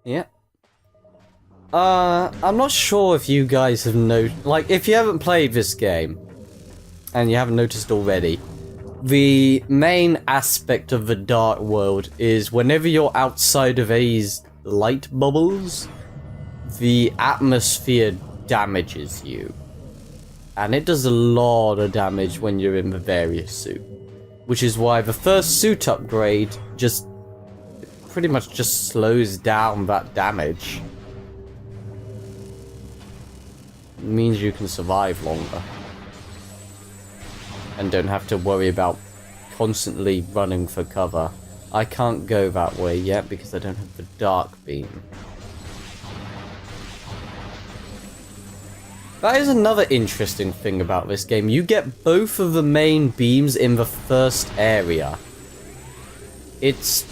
Yeah. I'm not sure if you guys have like, if you haven't played this game, and you haven't noticed already, the main aspect of the Dark World is whenever you're outside of these light bubbles, the atmosphere damages you. And it does a lot of damage when you're in the various suit. Which is why the first suit upgrade just pretty much just slows down that damage. It means you can survive longer. And don't have to worry about constantly running for cover. I can't go that way yet because I don't have the dark beam. That is another interesting thing about this game. You get both of the main beams in the first area. It's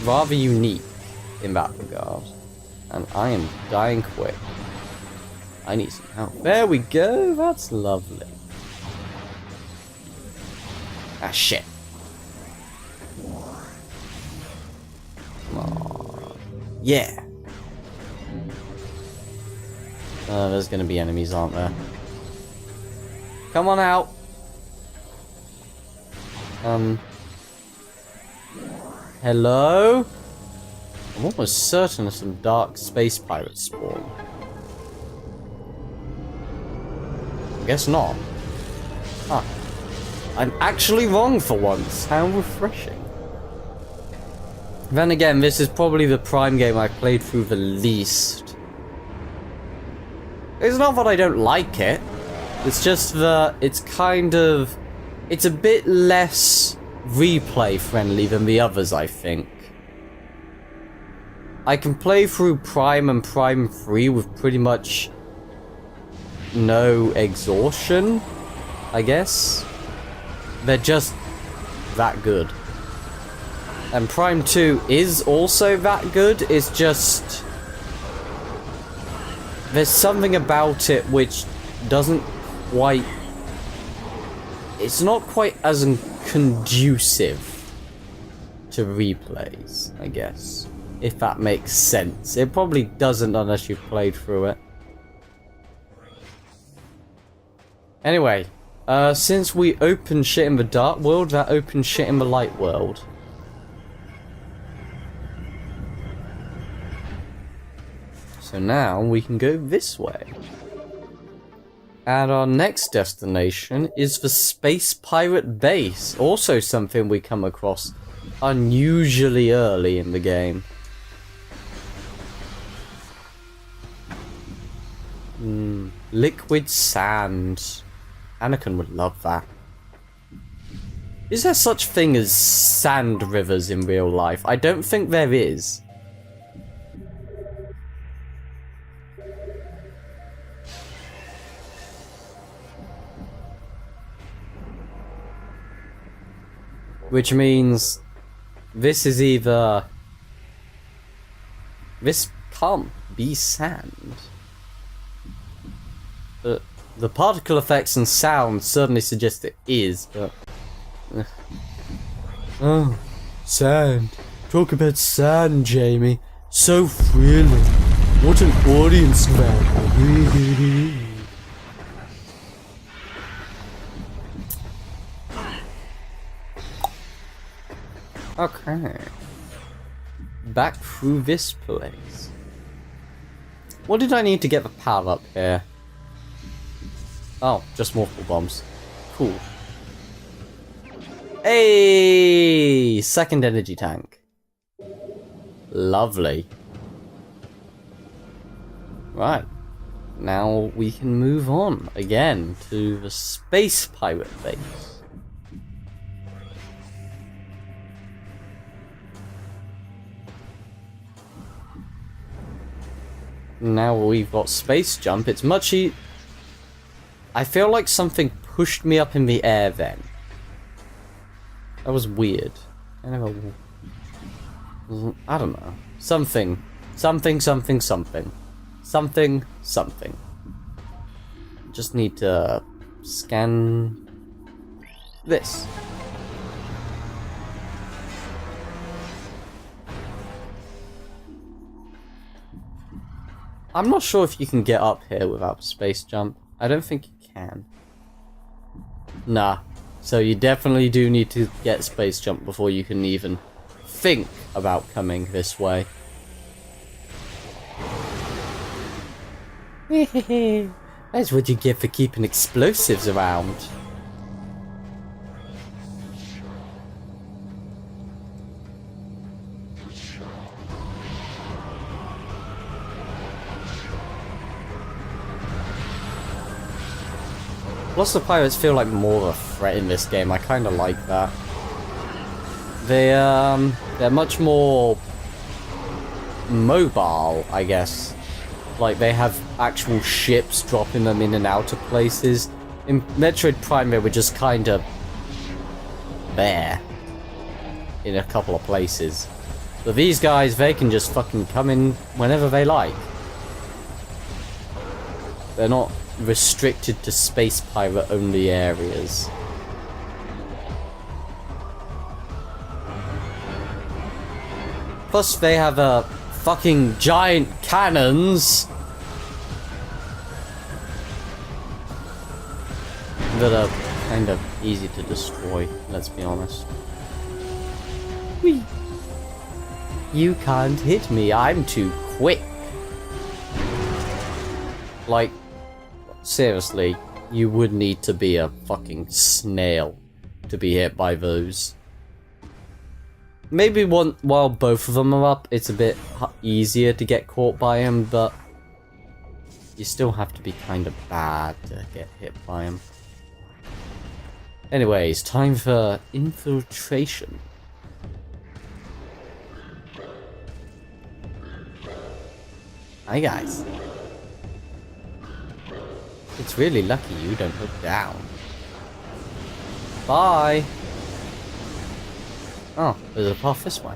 rather unique in that regard. And I am dying quick. I need some help. There we go. That's lovely. Ah, shit. Come on. Yeah. There's gonna be enemies, aren't there? Come on out. Hello? I'm almost certain of some dark space pirates spawn. I guess not. Huh. I'm actually wrong for once. How refreshing. Then again, this is probably the Prime game I've played through the least. It's not that I don't like it. It's just that it's kind of... It's a bit less replay friendly than the others, I think. I can play through Prime and Prime 3 with pretty much no exhaustion, I guess. They're just that good. And Prime 2 is also that good, it's just... There's something about it which doesn't quite... It's not quite as conducive to replays, I guess. If that makes sense. It probably doesn't unless you've played through it. Anyway, since we opened shit in the Dark World, that opens shit in the Light World. So now we can go this way. And our next destination is the Space Pirate Base. Also something we come across unusually early in the game. Liquid sand. Anakin would love that. Is there such thing as sand rivers in real life? I don't think there is. Which means this is either... This can't be sand. The particle effects and sound certainly suggest it is, but... Oh, sand. Talk about sand, Jamie. So thrilling. What an audience grab. Okay. Back through this place. What did I need to get the power up here? Oh, just mortal bombs. Cool. Hey! Second energy tank. Lovely. Right. Now we can move on again to the Space Pirate Base. Now we've got space jump. It's much I feel like something pushed me up in the air then. That was weird. I don't know. Something. Just need to scan this. I'm not sure if you can get up here without space jump. I don't think you can. Nah. So you definitely do need to get space jump before you can even think about coming this way. That's what you get for keeping explosives around. Plus the pirates feel like more of a threat in this game. I kind of like that. They're much more mobile, I guess. Like they have actual ships dropping them in and out of places. In Metroid Prime, they were just kind of there in a couple of places. But these guys, they can just fucking come in whenever they like. They're not restricted to space pirate only areas. Plus they have fucking giant cannons that are kind of easy to destroy, let's be honest. Whee! You can't hit me, I'm too quick. Like, seriously, you would need to be a fucking snail to be hit by those. Maybe while both of them are up, it's a bit easier to get caught by them, but you still have to be kind of bad to get hit by them. Anyways, time for infiltration. Hi guys. It's really lucky you don't look down. Bye! Oh, there's a path this way.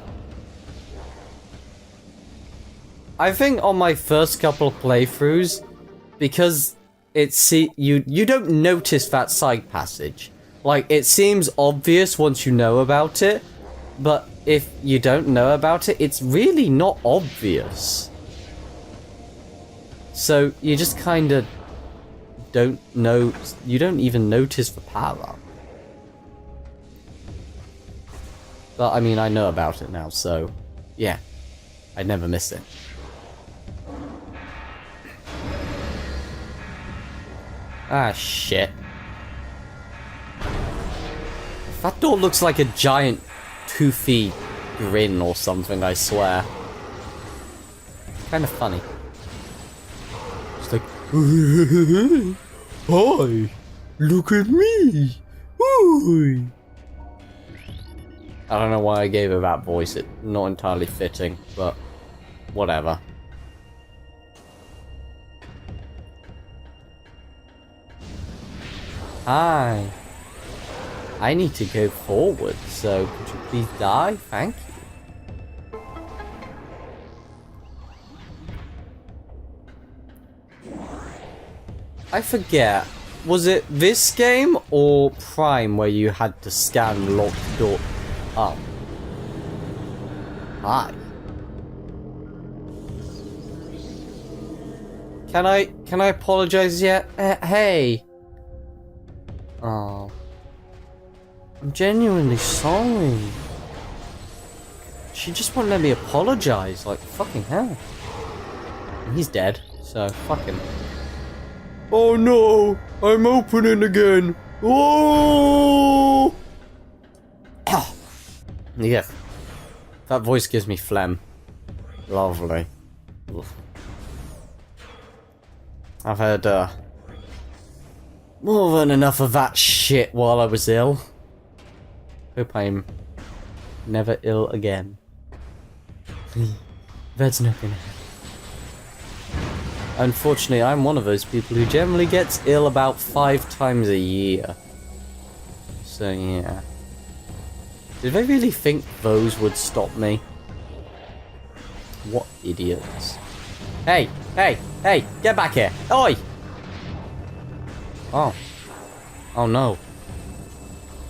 I think on my first couple of playthroughs, because you don't notice that side passage. Like, it seems obvious once you know about it, but if you don't know about it, it's really not obvious. So, you just kind of don't know, you don't even notice the power. But I mean, I know about it now, so yeah, I'd never miss it. Ah, shit. That door looks like a giant toothy grin or something, I swear. Kind of funny. It's like, hi, look at me. Ooh. I don't know why I gave her that voice. It's not entirely fitting, but whatever. Hi. I need to go forward, so could you please die? Thank you. I forget. Was it this game or Prime where you had to scan locked door? Oh. Hi. Can I apologize yet? Hey. Oh. I'm genuinely sorry. She just won't let me apologize, like fucking hell. And he's dead, so fuck him. Oh no! I'm opening again! Oh! Yeah. That voice gives me phlegm. Lovely. Oof. I've had more than enough of that shit while I was ill. Hope I'm never ill again. That's not gonna happen. Unfortunately, I'm one of those people who generally gets ill about 5 times a year. So yeah. Did they really think those would stop me? What idiots. Hey! Hey! Hey! Get back here! Oi! Oh. Oh no.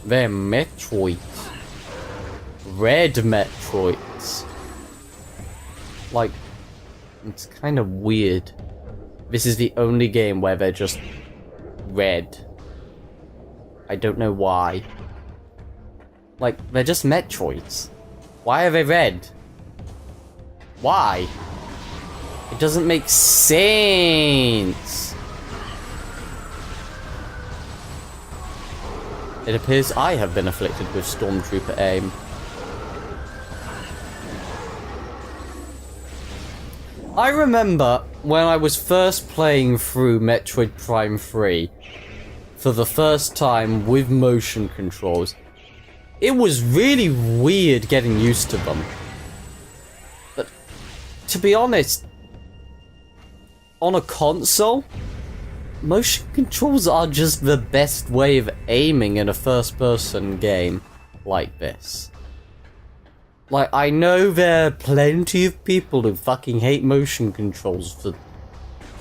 They're Metroids. Red Metroids. Like, It's kind of weird. This is the only game where they're just red. I don't know why. Like, they're just Metroids. Why are they red? Why? It doesn't make sense. It appears I have been afflicted with Stormtrooper aim. I remember when I was first playing through Metroid Prime 3 for the first time with motion controls. It was really weird getting used to them. But to be honest, on a console, motion controls are just the best way of aiming in a first-person game like this. Like, I know there are plenty of people who fucking hate motion controls for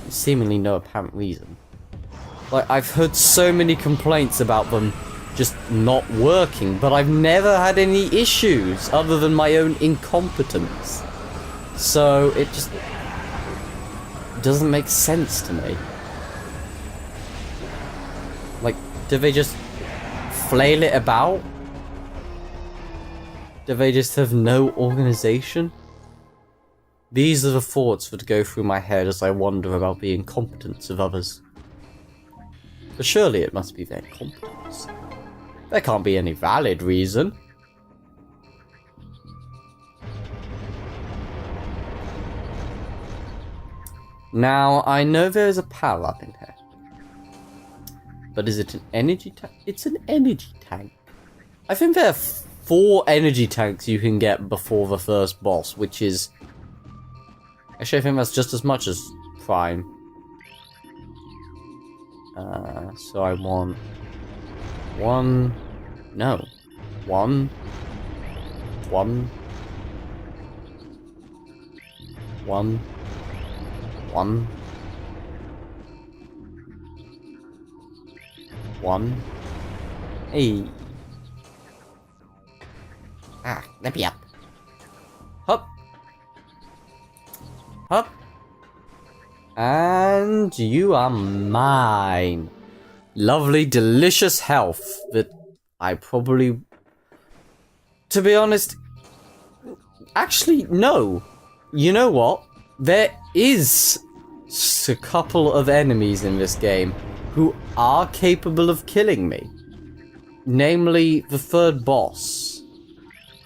seemingly no apparent reason. Like, I've heard so many complaints about them just not working, but I've never had any issues other than my own incompetence. So, it just doesn't make sense to me. Like, do they just flail it about? Do they just have no organization? These are the thoughts that go through my head as I wonder about the incompetence of others. But surely it must be their incompetence. There can't be any valid reason. Now, I know there is a power-up in here. But is it an energy tank? It's an energy tank. I think there are 4 energy tanks you can get before the first boss, which is... Actually, I think that's just as much as Prime. So I want... 1... No. 1... 1... 1... 1... 1... Hey... Ah, let me up. Hop. Hop. And you are mine. Lovely, delicious health that I probably... To be honest... Actually, no. You know what? There is a couple of enemies in this game who are capable of killing me. Namely, the third boss.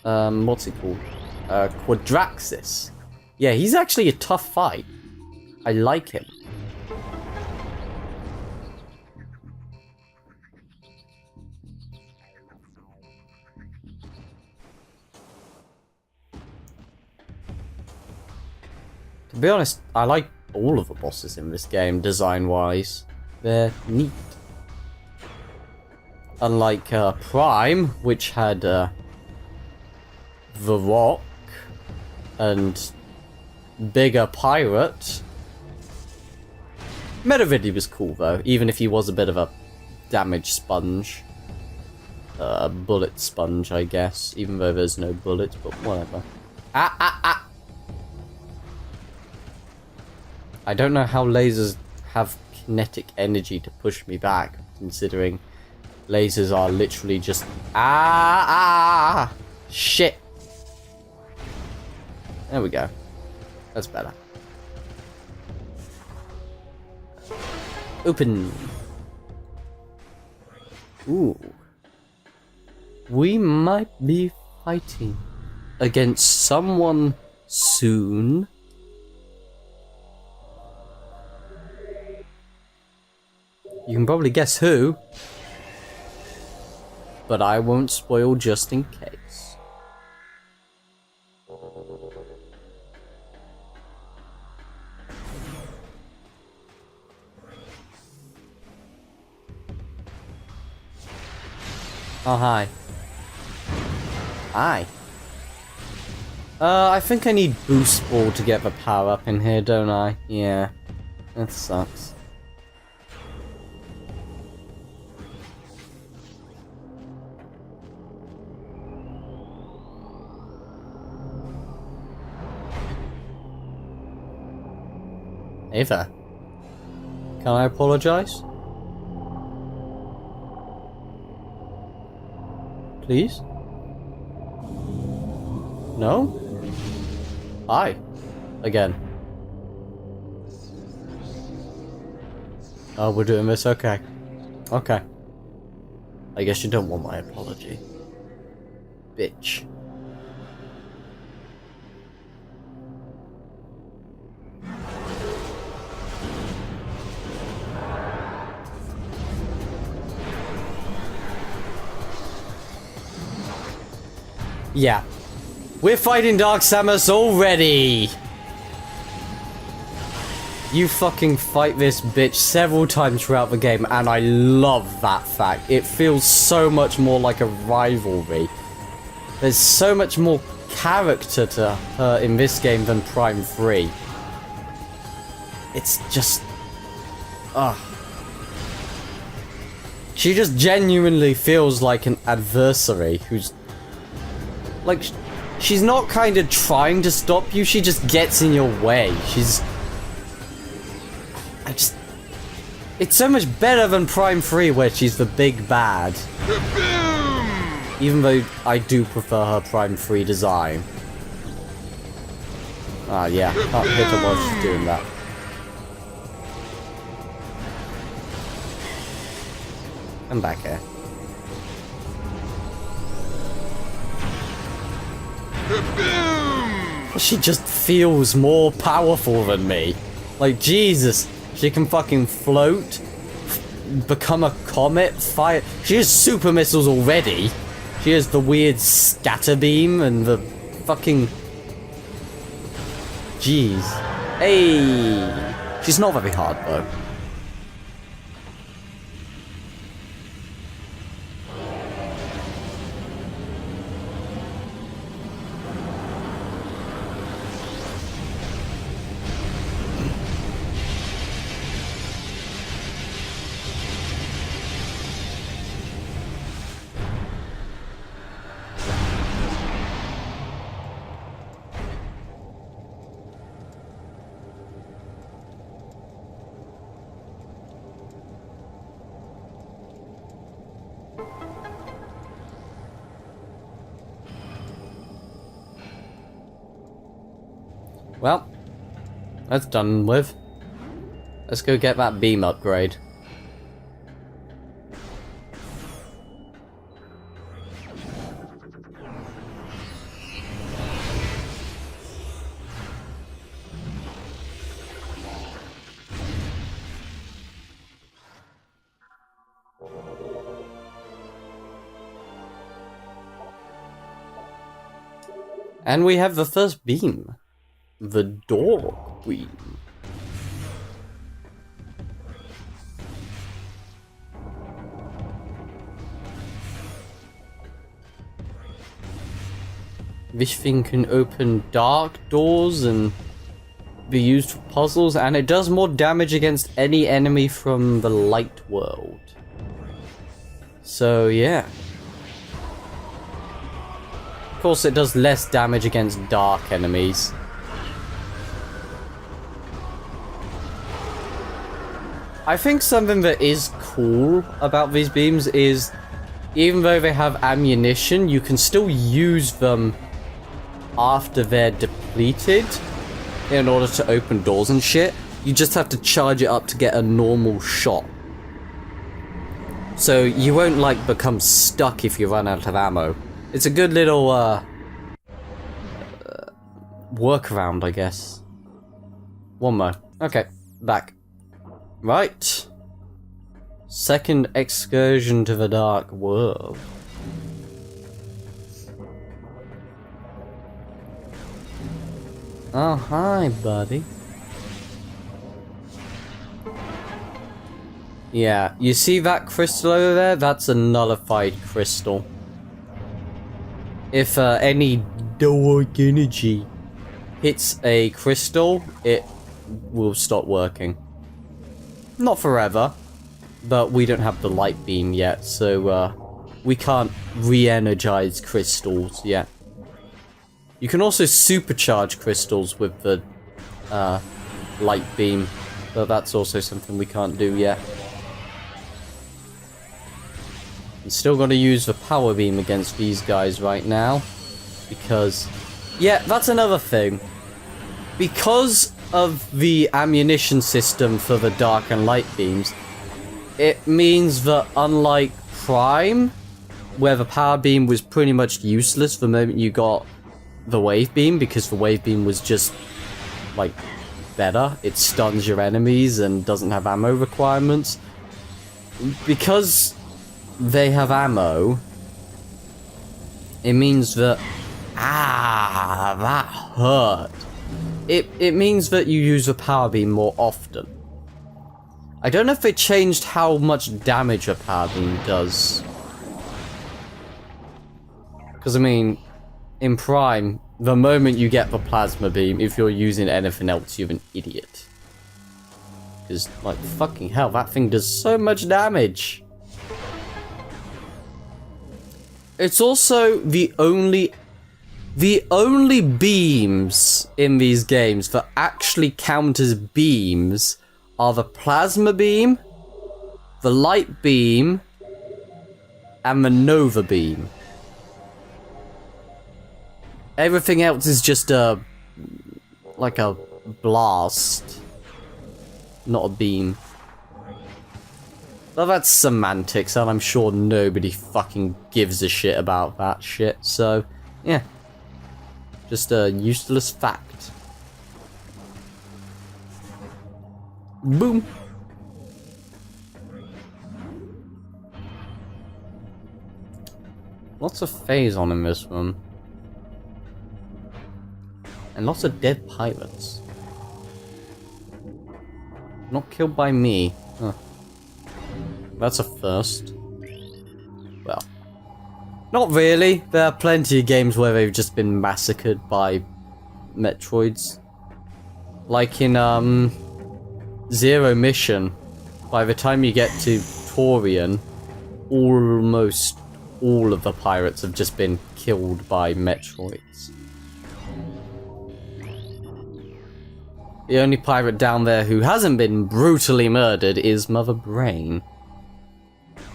What's it called? Quadraxis. Yeah, he's actually a tough fight. I like him. To be honest, I like all of the bosses in this game, design-wise. They're neat. Unlike Prime, which had The Rock and bigger pirate. Metroid was cool though, even if he was a bit of a damage sponge. Bullet sponge, I guess, even though there's no bullets, but whatever. Ah! I don't know how lasers have kinetic energy to push me back, considering lasers are literally just... Shit! There we go. That's better. Open. Ooh. We might be fighting against someone soon. You can probably guess who. But I won't spoil just in case. Oh, hi. Hi. I think I need Boost Ball to get the power up in here, don't I? Yeah. That sucks. Hey there. Can I apologize? Please? No? Hi. Again. Oh, we're doing this? Okay. Okay. I guess you don't want my apology. Bitch. Yeah. We're fighting Dark Samus already! You fucking fight this bitch several times throughout the game, and I love that fact. It feels so much more like a rivalry. There's so much more character to her in this game than Prime 3. It's just... ugh. She just genuinely feels like an adversary who's... like, she's not kind of trying to stop you, she just gets in your way. She's... it's so much better than Prime 3 where she's the big bad. Kaboom! Even though I do prefer her Prime 3 design. Ah, yeah, can't hit her while she's doing that. Come back here. Kaboom! She just feels more powerful than me. Like, Jesus. She can fucking float, become a comet, fire. She has super missiles already. She has the weird scatter beam and the fucking... jeez. Hey! She's not very hard, though. Well, that's done with. Let's go get that beam upgrade. And we have the first beam. The door beam. This thing can open dark doors and be used for puzzles, and it does more damage against any enemy from the light world. So yeah. Of course it does less damage against dark enemies. I think something that is cool about these beams is, even though they have ammunition, you can still use them after they're depleted in order to open doors and shit. You just have to charge it up to get a normal shot. So you won't, like, become stuck if you run out of ammo. It's a good little, workaround, I guess. One more. Okay, back. Right. Second excursion to the dark world. Oh, hi, buddy. Yeah, you see that crystal over there? That's a nullified crystal. If any dark energy hits a crystal, it will stop working. Not forever, but we don't have the light beam yet, so we can't re-energize crystals yet. You can also supercharge crystals with the light beam, but that's also something we can't do yet. I'm still going to use the power beam against these guys right now, because, yeah, that's another thing. Because of the ammunition system for the dark and light beams, it means that unlike Prime, where the power beam was pretty much useless the moment you got the wave beam, because the wave beam was just, like, better. It stuns your enemies and doesn't have ammo requirements. Because they have ammo, it means that... that hurt. It means that you use the power beam more often. I don't know if they changed how much damage a power beam does. Because, I mean, in Prime, the moment you get the plasma beam, if you're using anything else, you're an idiot. Because, like, fucking hell, that thing does so much damage. It's also the only beams in these games that actually count as beams are the plasma beam, the light beam, and the nova beam. Everything else is just like a blast, not a beam. Well, that's semantics, and I'm sure nobody fucking gives a shit about that shit, so, yeah. Just a useless fact. Boom. Lots of phase on in this one. And lots of dead pirates. Not killed by me. Huh. That's a first. Well. Not really. There are plenty of games where they've just been massacred by Metroids. Like in, Zero Mission. By the time you get to Torian, almost all of the pirates have just been killed by Metroids. The only pirate down there who hasn't been brutally murdered is Mother Brain.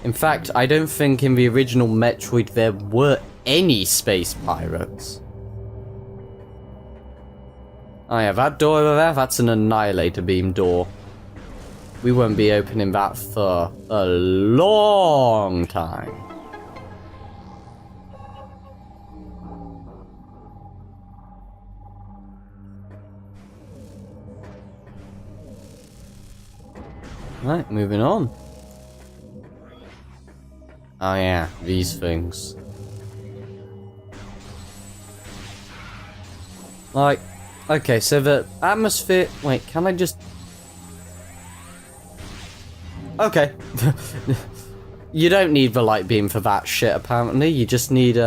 In fact, I don't think in the original Metroid there were any space pirates. Oh yeah, that door over there, that's an Annihilator Beam door. We won't be opening that for a long time. Right, moving on. Oh yeah, these things. Like, okay, so the atmosphere... Wait, can I just... Okay. You don't need the light beam for that shit, apparently. You just need,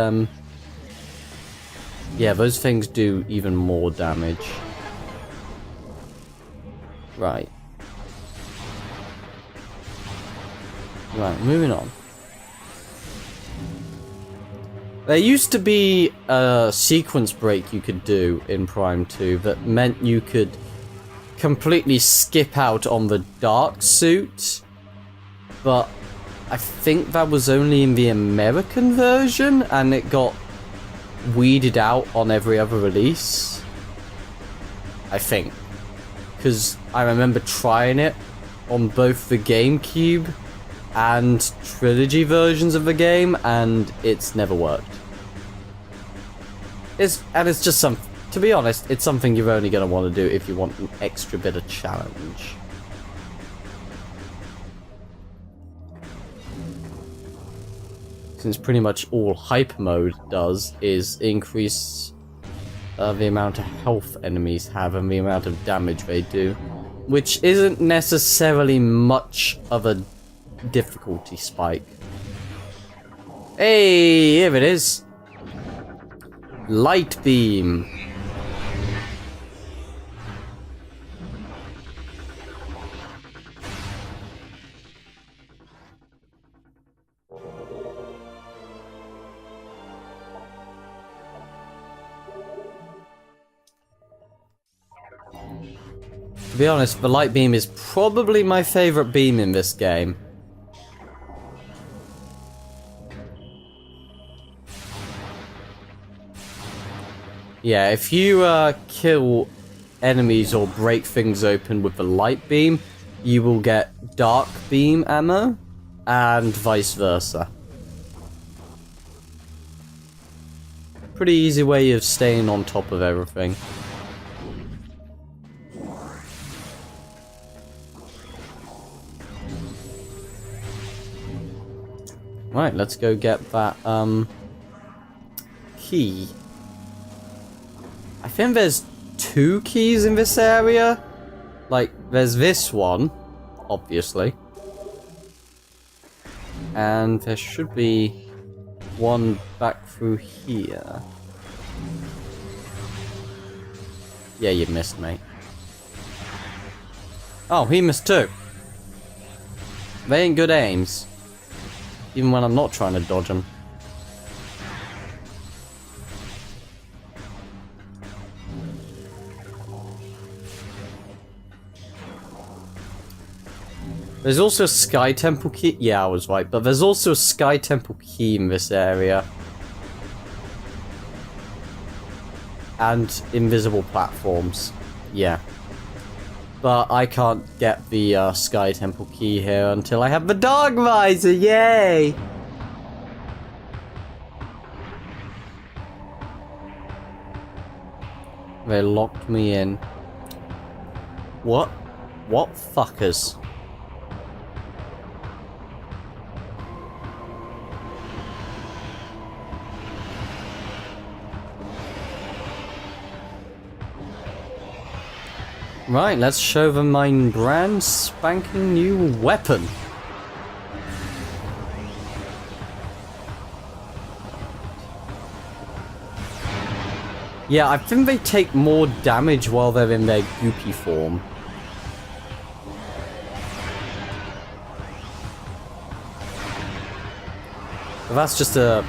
yeah, those things do even more damage. Right. Right, moving on. There used to be a sequence break you could do in Prime 2 that meant you could completely skip out on the dark suit, but I think that was only in the American version and it got weeded out on every other release. I think. Because I remember trying it on both the GameCube and trilogy versions of the game, and it's never worked. It's just some, to be honest, it's something you're only going to want to do if you want an extra bit of challenge. Since pretty much all hyper mode does is increase the amount of health enemies have and the amount of damage they do, which isn't necessarily much of a difficulty spike. Hey, here it is. Light beam. To be honest, the light beam is probably my favorite beam in this game. Yeah, if you kill enemies or break things open with the light beam, you will get dark beam ammo, and vice versa. Pretty easy way of staying on top of everything. Right, let's go get that key. I think there's 2 keys in this area. Like, there's this one, obviously. And there should be one back through here. Yeah, you missed, mate. Oh, he missed too. They ain't good aims. Even when I'm not trying to dodge them. There's also a Sky Temple key. Yeah, I was right. But there's also a Sky Temple key in this area. And invisible platforms. Yeah. But I can't get the Sky Temple key here until I have the Dark Visor. Yay! They locked me in. What? What fuckers? Right, let's show them my brand spanking new weapon. Yeah, I think they take more damage while they're in their goopy form. But that's just a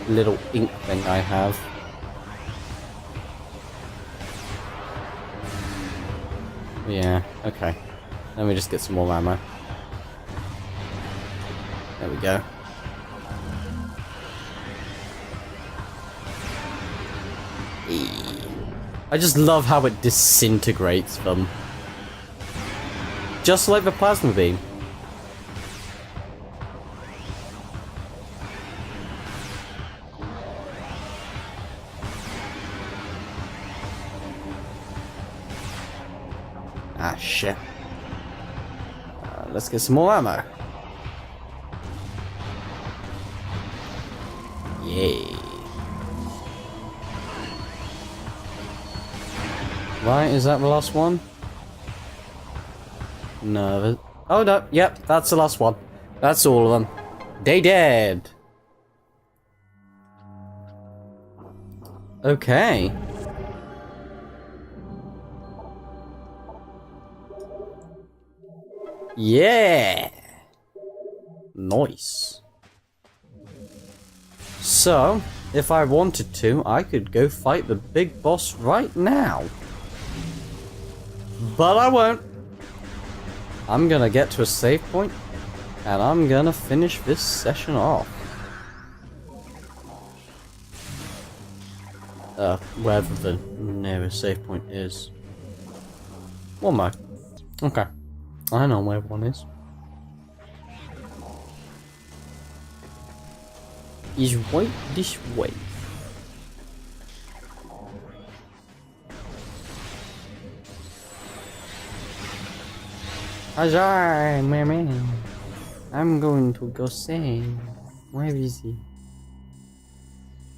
little ink thing I have. Yeah, okay. Let me just get some more ammo. There we go. I just love how it disintegrates them. Just like the plasma beam. Ah, shit. Let's get some more ammo. Yay. Right, is that the last one? No. Oh, no. Yep, that's the last one. That's all of them. They dead. Okay. Yeah! Nice. So, if I wanted to, I could go fight the big boss right now. But I won't. I'm gonna get to a save point, and I'm gonna finish this session off. Wherever the nearest save point is. One more. Okay. I know where one is. Is right this way. Huzzah, my man. I'm going to go sing. Where is he?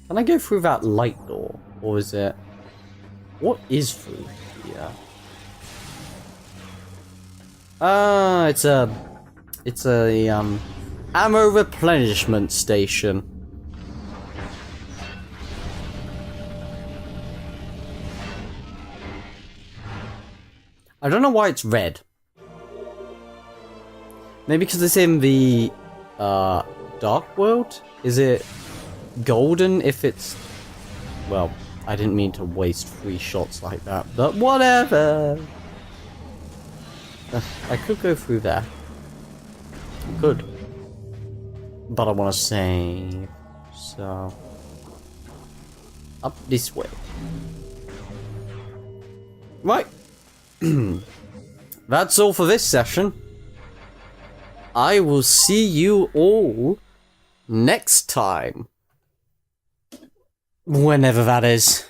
Can I go through that light door? Or is it... What is through here? Ah, it's a ammo replenishment station. I don't know why it's red. Maybe because it's in the dark world? Is it golden if it's... Well, I didn't mean to waste 3 shots like that, but whatever. I could go through there. I could. But I want to save. So... up this way. Right. That's all for this session. I will see you all next time. Whenever that is.